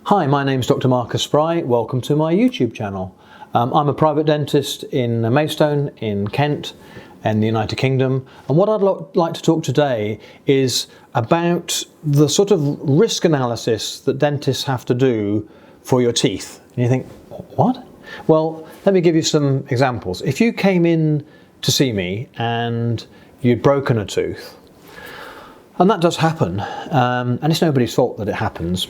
Hi, my name's Dr. Marcus Spry. Welcome to my YouTube channel. I'm a private dentist in Maidstone in Kent and the United Kingdom, and what I'd like to talk today is about the sort of risk analysis that dentists have to do for your teeth. And you think, what? Well, let me give you some examples. If you came in to see me and you'd broken a tooth, and that does happen, and it's nobody's fault that it happens,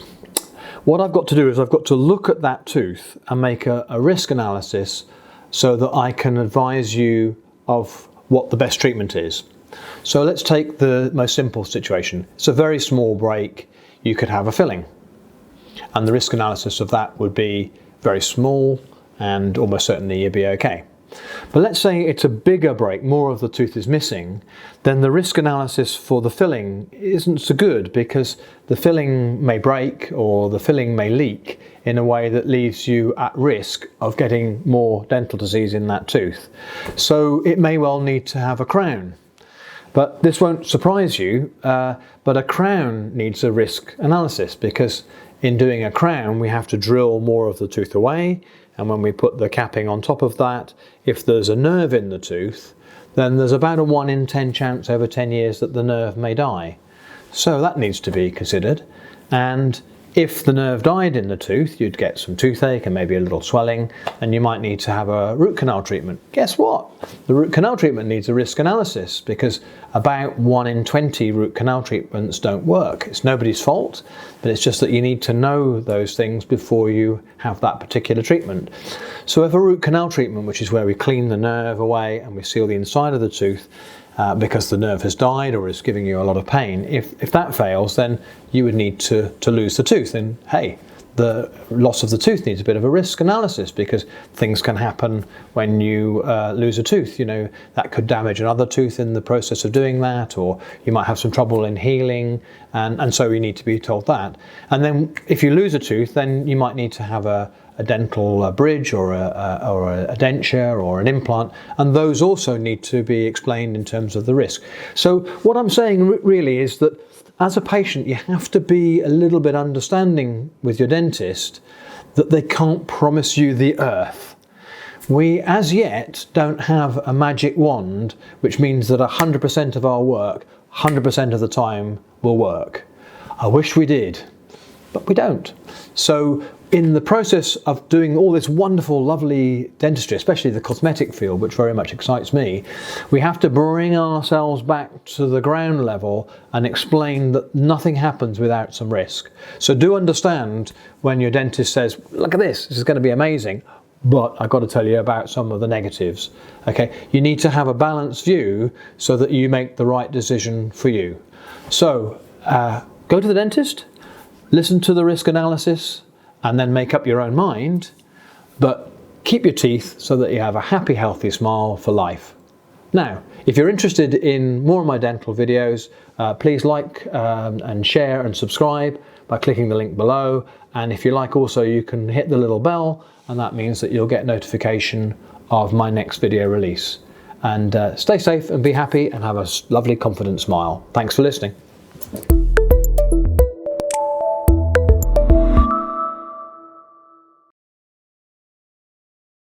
what I've got to do is I've got to look at that tooth and make a risk analysis so that I can advise you of what the best treatment is. So let's take the most simple situation. It's a very small break. You could have a filling, and the risk analysis of that would be very small and almost certainly you'd be okay. But let's say it's a bigger break, more of the tooth is missing, then the risk analysis for the filling isn't so good, because the filling may break or the filling may leak in a way that leaves you at risk of getting more dental disease in that tooth. So it may well need to have a crown. But this won't surprise you, but a crown needs a risk analysis, because in doing a crown we have to drill more of the tooth away, and when we put the capping on top of that, if there's a nerve in the tooth, then there's about a 1 in 10 chance over 10 years that the nerve may die. So that needs to be considered. And if the nerve died in the tooth, you'd get some toothache and maybe a little swelling, and you might need to have a root canal treatment. Guess what? The root canal treatment needs a risk analysis, because about 1 in 20 root canal treatments don't work. It's nobody's fault, but it's just that you need to know those things before you have that particular treatment. So if a root canal treatment, which is where we clean the nerve away and we seal the inside of the tooth, because the nerve has died or is giving you a lot of pain, if that fails, then you would need to lose the tooth. And hey, the loss of the tooth needs a bit of a risk analysis, because things can happen when you lose a tooth. You know, that could damage another tooth in the process of doing that, or you might have some trouble in healing, and so you need to be told that. And then if you lose a tooth, then you might need to have a dental bridge or a denture or an implant, and those also need to be explained in terms of the risk. So what I'm saying really is that as a patient you have to be a little bit understanding with your dentist that they can't promise you the earth. We as yet don't have a magic wand which means that 100% of our work 100% of the time will work. I wish we did, but we don't. So in the process of doing all this wonderful, lovely dentistry, especially the cosmetic field, which very much excites me, we have to bring ourselves back to the ground level and explain that nothing happens without some risk. So do understand when your dentist says, look at this is going to be amazing, but I've got to tell you about some of the negatives. Okay, you need to have a balanced view so that you make the right decision for you. So go to the dentist, listen to the risk analysis, and then make up your own mind, but keep your teeth so that you have a happy, healthy smile for life. Now, if you're interested in more of my dental videos, please like and share and subscribe by clicking the link below. And if you like also, you can hit the little bell, and that means that you'll get notification of my next video release. And stay safe and be happy and have a lovely, confident smile. Thanks for listening.